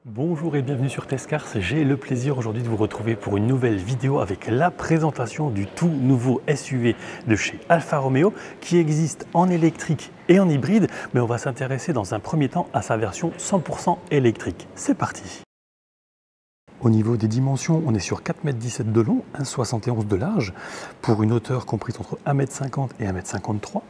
Bonjour et bienvenue sur Testcars. J'ai le plaisir aujourd'hui de vous retrouver pour une nouvelle vidéo avec la présentation du tout nouveau SUV de chez Alfa Romeo qui existe en électrique et en hybride, mais on va s'intéresser dans un premier temps à sa version 100% électrique. C'est parti! Au niveau des dimensions, on est sur 4,17 m de long, 1,71 m de large, pour une hauteur comprise entre 1,50 m et 1,53 m.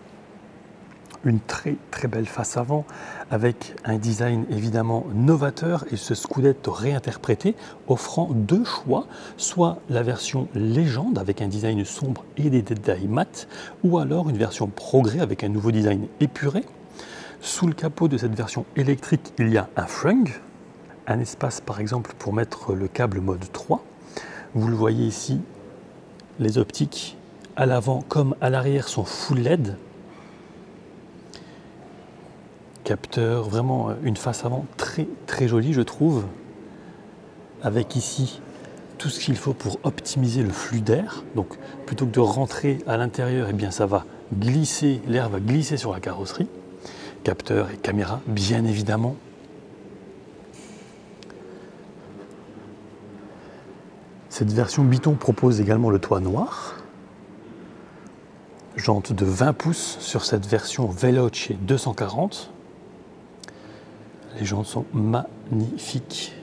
Une très belle face avant avec un design évidemment novateur et ce Scudetto réinterprété offrant deux choix, soit la version légende avec un design sombre et des détails mat, ou alors une version progrès avec un nouveau design épuré. Sous le capot de cette version électrique, il y a un frunk, un espace par exemple pour mettre le câble mode 3. Vous le voyez ici, les optiques à l'avant comme à l'arrière sont full LED. Capteur, vraiment une face avant très jolie je trouve, avec ici tout ce qu'il faut pour optimiser le flux d'air. Donc plutôt que de rentrer à l'intérieur, eh bien ça va glisser, l'air va glisser sur la carrosserie. Capteur et caméra bien évidemment. Cette version Biton propose également le toit noir. Jante de 20 pouces sur cette version Veloce 240. Les jantes sont magnifiques.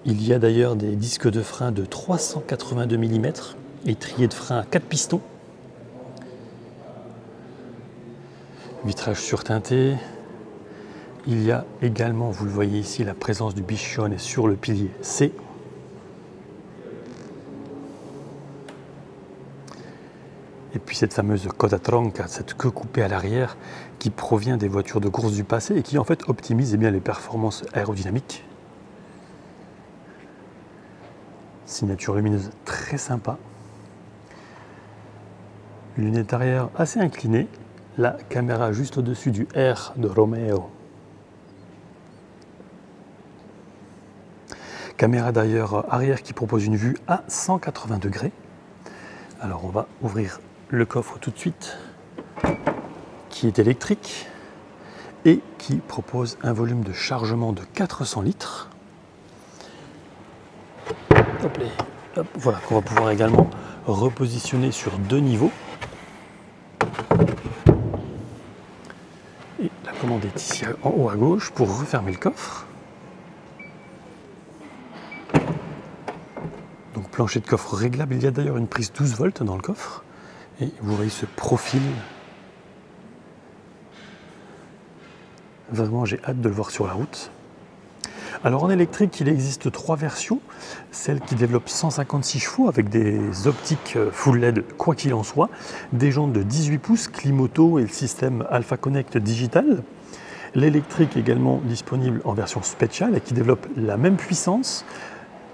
Il y a d'ailleurs des disques de frein de 382 mm, étrier de frein à 4 pistons. Vitrage surteinté. Il y a également, vous le voyez ici, la présence du Biscione sur le pilier C. Et puis cette fameuse coda tronca, cette queue coupée à l'arrière qui provient des voitures de course du passé et qui en fait optimise bien les performances aérodynamiques. Signature lumineuse très sympa. Lunettes arrière assez inclinées. La caméra juste au-dessus du R de Romeo. Caméra d'ailleurs arrière qui propose une vue à 180 degrés. Alors on va ouvrir le coffre tout de suite, qui est électrique et qui propose un volume de chargement de 400 litres. Hop, voilà, qu'on va pouvoir également repositionner sur deux niveaux. Et la commande est ici en haut à gauche pour refermer le coffre. Donc plancher de coffre réglable, il y a d'ailleurs une prise 12 volts dans le coffre. Et vous voyez ce profil. Vraiment, j'ai hâte de le voir sur la route. Alors en électrique, il existe trois versions. Celle qui développe 156 chevaux avec des optiques full LED, quoi qu'il en soit. Des jantes de 18 pouces, Climoto et le système Alpha Connect Digital. L'électrique également disponible en version spéciale et qui développe la même puissance,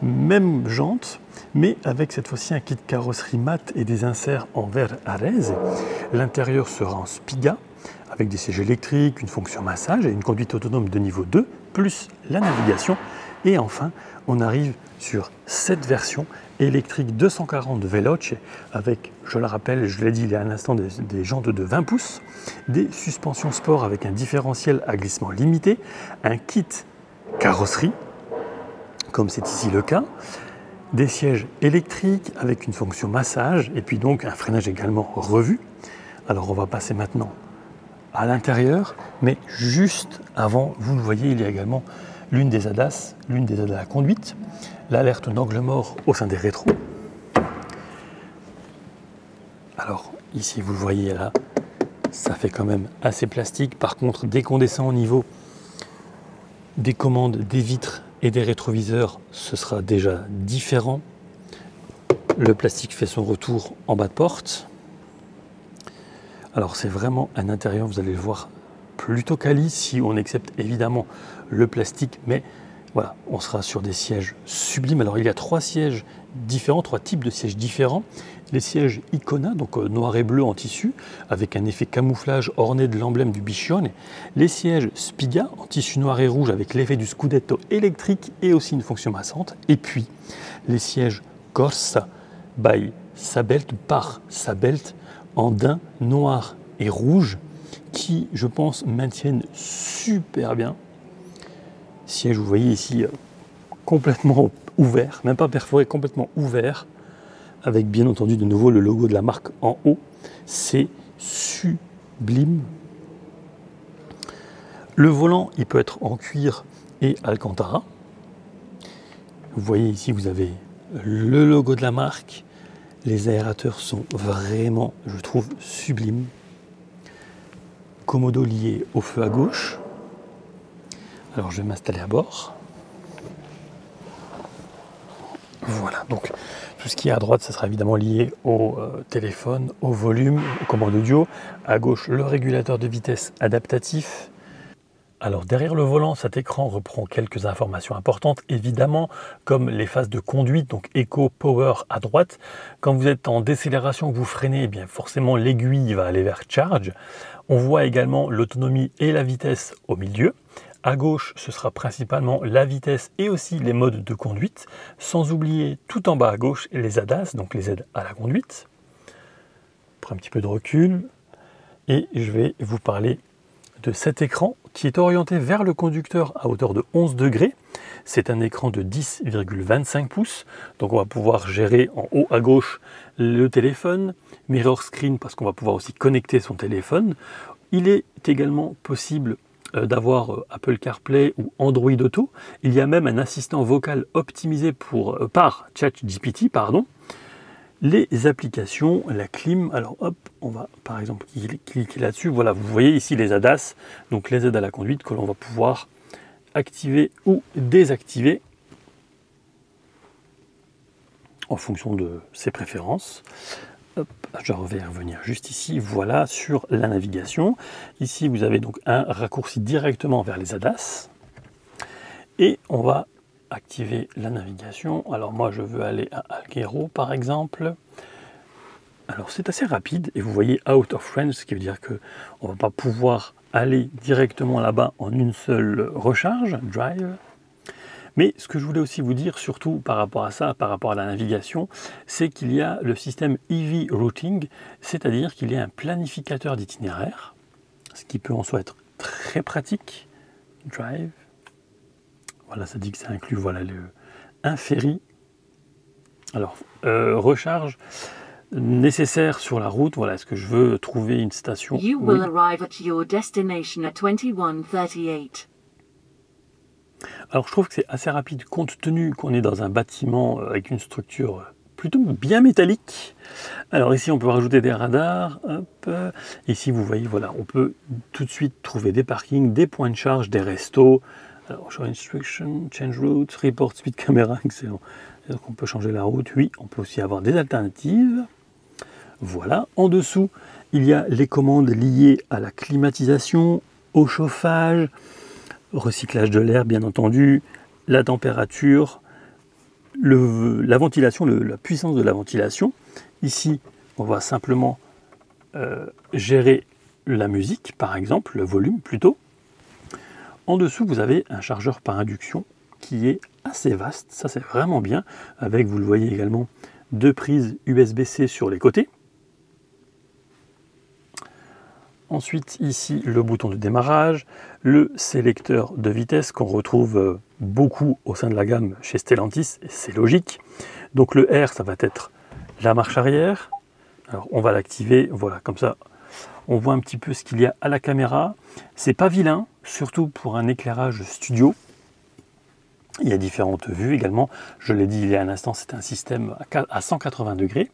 même jante, mais avec cette fois-ci un kit carrosserie mat et des inserts en verre Arese. L'intérieur sera en Spiga, avec des sièges électriques, une fonction massage et une conduite autonome de niveau 2, plus la navigation. Et enfin, on arrive sur cette version électrique 240 Veloce, avec, je le rappelle, je l'ai dit il y a un instant, des jantes de 20 pouces, des suspensions sport avec un différentiel à glissement limité, un kit carrosserie, comme c'est ici le cas, des sièges électriques avec une fonction massage et puis donc un freinage également revu. Alors on va passer maintenant à l'intérieur, mais juste avant, vous le voyez, il y a également l'une des ADAS, l'une des aides à la conduite, l'alerte d'angle mort au sein des rétros. Alors ici vous le voyez là, ça fait quand même assez plastique. Par contre, dès qu'on descend au niveau des commandes, des vitres et des rétroviseurs, ce sera déjà différent. Le plastique fait son retour en bas de porte. Alors c'est vraiment un intérieur, vous allez le voir, plutôt quali si on accepte évidemment le plastique, mais voilà, on sera sur des sièges sublimes. Alors il y a trois sièges différents, trois types de sièges différents. Les sièges Icona, donc noir et bleu en tissu, avec un effet camouflage orné de l'emblème du Biscione. Les sièges Spiga, en tissu noir et rouge, avec l'effet du Scudetto électrique et aussi une fonction massante. Et puis, les sièges Corsa by Sabelt, par Sabelt, en daim noir et rouge, qui, je pense, maintiennent super bien Siège, vous voyez ici, complètement ouvert, même pas perforé, complètement ouvert, avec bien entendu de nouveau le logo de la marque en haut. C'est sublime. Le volant, il peut être en cuir et Alcantara. Vous voyez ici, vous avez le logo de la marque. Les aérateurs sont vraiment, je trouve, sublimes. Commodo lié au feu à gauche. Alors je vais m'installer à bord. Voilà, donc tout ce qui est à droite, ça sera évidemment lié au téléphone, au volume, au commande audio. À gauche, le régulateur de vitesse adaptatif. Alors derrière le volant, cet écran reprend quelques informations importantes, évidemment, comme les phases de conduite, donc Eco, Power à droite. Quand vous êtes en décélération, que vous freinez, eh bien forcément l'aiguille va aller vers Charge. On voit également l'autonomie et la vitesse au milieu. À gauche, ce sera principalement la vitesse et aussi les modes de conduite, sans oublier tout en bas à gauche les ADAS, donc les aides à la conduite. Prends un petit peu de recul et je vais vous parler de cet écran qui est orienté vers le conducteur à hauteur de 11 degrés. C'est un écran de 10,25 pouces, donc on va pouvoir gérer en haut à gauche le téléphone, mirror screen parce qu'on va pouvoir aussi connecter son téléphone. Il est également possible d'avoir Apple CarPlay ou Android Auto. Il y a même un assistant vocal optimisé par ChatGPT, Les applications, la clim, alors hop, on va par exemple cliquer là-dessus. Voilà, vous voyez ici les ADAS, donc les aides à la conduite que l'on va pouvoir activer ou désactiver en fonction de ses préférences. Hop, je vais revenir juste ici, voilà, sur la navigation. Ici, vous avez donc un raccourci directement vers les ADAS. Et on va activer la navigation. Alors moi, je veux aller à Alghero, par exemple. Alors c'est assez rapide, et vous voyez out of range, ce qui veut dire qu'on ne va pas pouvoir aller directement là-bas en une seule recharge, drive. Mais ce que je voulais aussi vous dire, surtout par rapport à ça, par rapport à la navigation, c'est qu'il y a le système EV Routing, c'est-à-dire qu'il y a un planificateur d'itinéraire, ce qui peut en soi être très pratique. Drive. Voilà, ça dit que ça inclut voilà, un ferry. Alors, recharge nécessaire sur la route. Voilà, est-ce que je veux trouver une station? You will arrive at your destination at 21:38. Alors je trouve que c'est assez rapide compte tenu qu'on est dans un bâtiment avec une structure plutôt bien métallique. Alors ici on peut rajouter des radars. Hop. Ici vous voyez, voilà, on peut tout de suite trouver des parkings, des points de charge, des restos. Alors show instruction, change route, report speed camera, excellent. Donc on peut changer la route, oui, on peut aussi avoir des alternatives. Voilà, en dessous il y a les commandes liées à la climatisation, au chauffage, recyclage de l'air bien entendu, la température, la ventilation, la puissance de la ventilation. Ici, on va simplement gérer la musique, par exemple, le volume plutôt. En dessous, vous avez un chargeur par induction qui est assez vaste, ça c'est vraiment bien, avec, vous le voyez également, 2 prises USB-C sur les côtés. Ensuite, ici, le bouton de démarrage, le sélecteur de vitesse qu'on retrouve beaucoup au sein de la gamme chez Stellantis, et c'est logique. Donc le R, ça va être la marche arrière. Alors on va l'activer, voilà, comme ça, on voit un petit peu ce qu'il y a à la caméra. C'est pas vilain, surtout pour un éclairage studio. Il y a différentes vues également. Je l'ai dit il y a un instant, c'est un système à 180 degrés.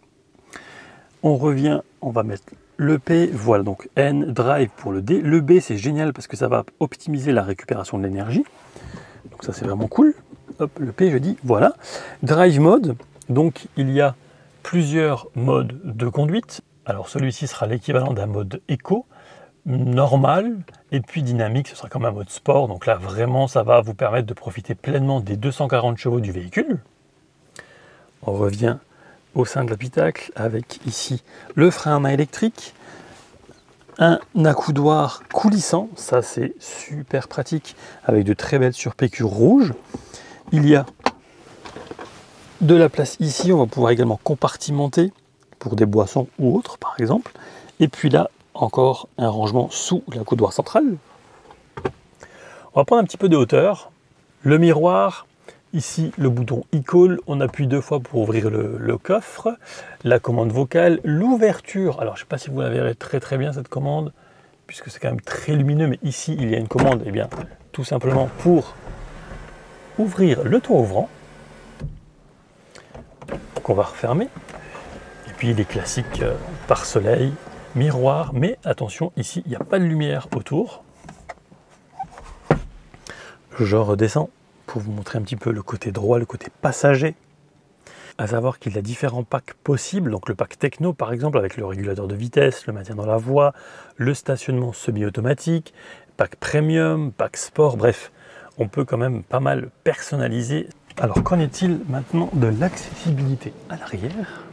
On revient, on va mettre le P, voilà, donc N, Drive pour le D. Le B, c'est génial parce que ça va optimiser la récupération de l'énergie. Donc ça, c'est vraiment cool. Hop, le P, je dis, voilà. Drive Mode, donc il y a plusieurs modes de conduite. Alors celui-ci sera l'équivalent d'un mode Eco, normal, et puis dynamique, ce sera comme un mode sport. Donc là, vraiment, ça va vous permettre de profiter pleinement des 240 chevaux du véhicule. On revient au sein de l'habitacle avec ici le frein à main électrique, un accoudoir coulissant, ça c'est super pratique avec de très belles surpiqûres rouges. Il y a de la place ici, on va pouvoir également compartimenter pour des boissons ou autres par exemple. Et puis là encore un rangement sous l'accoudoir central. On va prendre un petit peu de hauteur Le miroir, ici le bouton e-call, on appuie 2 fois pour ouvrir le coffre, la commande vocale, l'ouverture. Alors je ne sais pas si vous la verrez très bien cette commande, puisque c'est quand même très lumineux, mais ici il y a une commande, et bien tout simplement pour ouvrir le toit ouvrant, qu'on va refermer. Et puis les classiques pare-soleil, miroir, mais attention, ici il n'y a pas de lumière autour. Je redescends pour vous montrer un petit peu le côté droit, le côté passager. À savoir qu'il y a différents packs possibles, donc le pack techno par exemple avec le régulateur de vitesse, le maintien dans la voie, le stationnement semi-automatique, pack premium, pack sport, bref, on peut quand même pas mal personnaliser. Alors qu'en est-il maintenant de l'accessibilité à l'arrière ?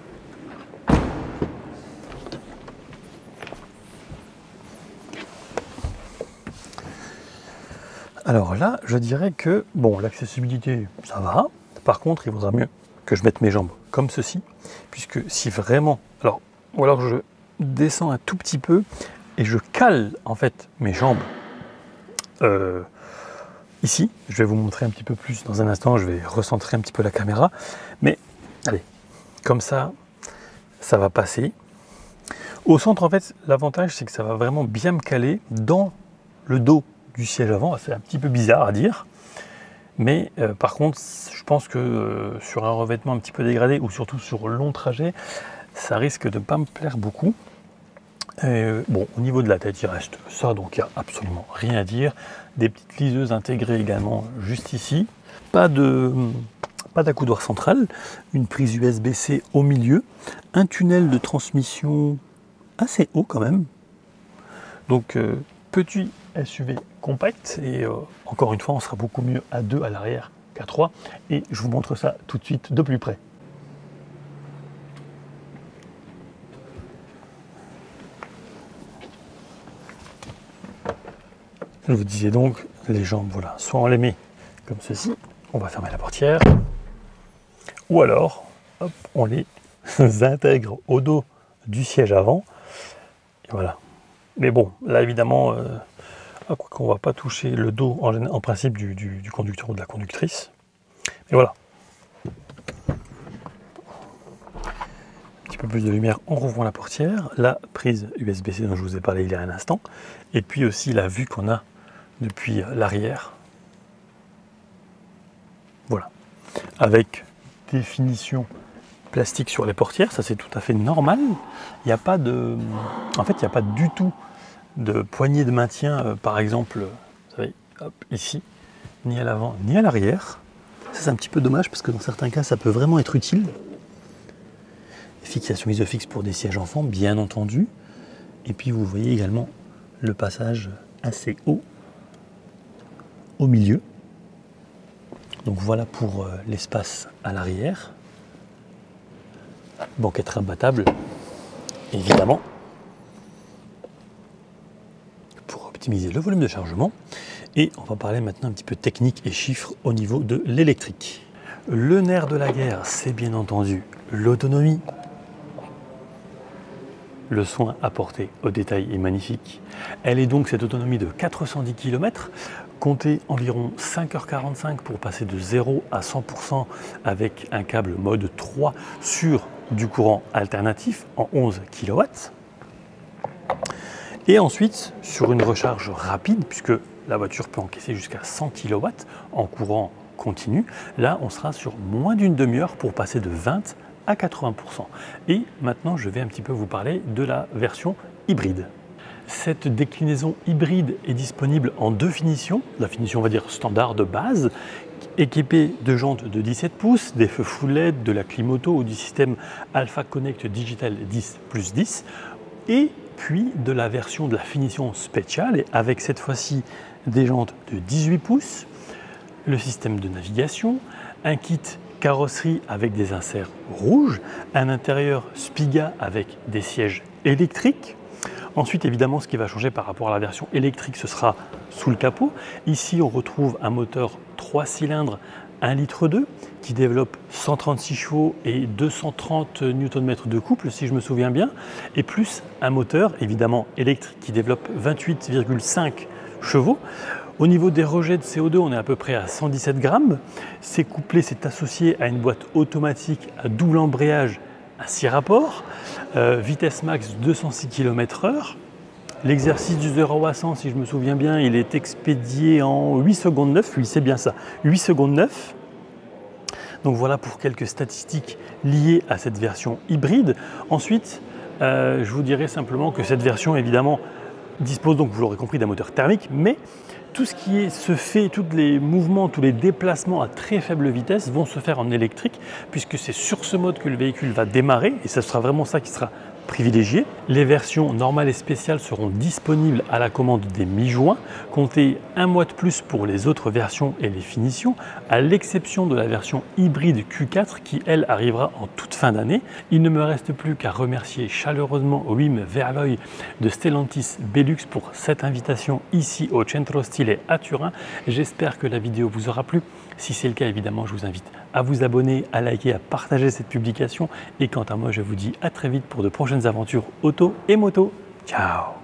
Alors là, je dirais que, bon, l'accessibilité, ça va. Par contre, il vaudra mieux que je mette mes jambes comme ceci, puisque si vraiment... Alors, ou alors je descends un tout petit peu et je cale, en fait, mes jambes ici. Je vais vous montrer un petit peu plus dans un instant, je vais recentrer un petit peu la caméra. Mais, allez, comme ça, ça va passer. Au centre, en fait, l'avantage, c'est que ça va vraiment bien me caler dans le dos du siège avant. C'est un petit peu bizarre à dire, mais par contre je pense que sur un revêtement un petit peu dégradé ou surtout sur long trajet, ça risque de ne pas me plaire beaucoup. Bon, au niveau de la tête il reste ça, donc il n'y a absolument rien à dire. Des petites liseuses intégrées également juste ici, pas d'accoudoir central, une prise USB-C au milieu, un tunnel de transmission assez haut quand même, donc petit SUV compact, et encore une fois on sera beaucoup mieux à 2 à l'arrière qu'à 3, et je vous montre ça tout de suite de plus près. Je vous disais donc, les jambes, voilà, soit on les met comme ceci, on va fermer la portière, ou alors hop, on les intègre au dos du siège avant, et voilà. Mais bon, là évidemment qu'on ne va pas toucher le dos en principe du conducteur ou de la conductrice. Mais voilà. Un petit peu plus de lumière en rouvrant la portière. La prise USB-C dont je vous ai parlé il y a un instant. Et puis aussi la vue qu'on a depuis l'arrière. Voilà. Avec des finitions plastiques sur les portières, ça c'est tout à fait normal. Il n'y a pas de... En fait, il n'y a pas du tout de poignée de maintien, par exemple, vous savez, hop, ici, ni à l'avant ni à l'arrière. Ça c'est un petit peu dommage parce que dans certains cas ça peut vraiment être utile. Fixation isofix pour des sièges enfants, bien entendu. Et puis vous voyez également le passage assez haut au milieu. Donc voilà pour l'espace à l'arrière. Banquette rabattable, évidemment, pour optimiser le volume de chargement. Et on va parler maintenant un petit peu technique et chiffres au niveau de l'électrique. Le nerf de la guerre, c'est bien entendu l'autonomie. Le soin apporté au détail est magnifique. Elle est donc cette autonomie de 410 km, comptez environ 5h45 pour passer de 0 à 100% avec un câble mode 3 sur du courant alternatif en 11 kW. Et ensuite, sur une recharge rapide, puisque la voiture peut encaisser jusqu'à 100 kW en courant continu, là on sera sur moins d'une demi-heure pour passer de 20 à 80%. Et maintenant, je vais un petit peu vous parler de la version hybride. Cette déclinaison hybride est disponible en 2 finitions. La finition, on va dire, standard de base, équipée de jantes de 17 pouces, des feux full LED, de la clim auto ou du système Alpha Connect Digital 10+10, et puis de la version de la finition spéciale, avec cette fois-ci des jantes de 18 pouces, le système de navigation, un kit carrosserie avec des inserts rouges, un intérieur Spiga avec des sièges électriques. Ensuite, évidemment, ce qui va changer par rapport à la version électrique, ce sera sous le capot. Ici, on retrouve un moteur 3 cylindres 1,2 litre qui développe 136 chevaux et 230 Nm de couple, si je me souviens bien, et plus un moteur, évidemment, électrique qui développe 28,5 chevaux. Au niveau des rejets de CO2, on est à peu près à 117 grammes. C'est couplé, c'est associé à une boîte automatique à double embrayage à 6 rapports, vitesse max 206 km/h. L'exercice du 0 à 100, si je me souviens bien, il est expédié en 8 secondes 9, oui c'est bien ça, 8 secondes 9. Donc voilà pour quelques statistiques liées à cette version hybride. Ensuite, je vous dirais simplement que cette version évidemment dispose donc, vous l'aurez compris, d'un moteur thermique, mais tout ce qui se fait, tous les mouvements, tous les déplacements à très faible vitesse vont se faire en électrique, puisque c'est sur ce mode que le véhicule va démarrer, et ce sera vraiment ça qui sera privilégié. Les versions normales et spéciales seront disponibles à la commande dès mi-juin. Comptez un mois de plus pour les autres versions et les finitions, à l'exception de la version hybride Q4 qui, elle, arrivera en toute fin d'année. Il ne me reste plus qu'à remercier chaleureusement Wim Verlooy de Stellantis Belux pour cette invitation ici au Centro Stile à Turin. J'espère que la vidéo vous aura plu. Si c'est le cas, évidemment, je vous invite à vous abonner, à liker, à partager cette publication. Et quant à moi, je vous dis à très vite pour de prochaines aventures auto et moto. Ciao!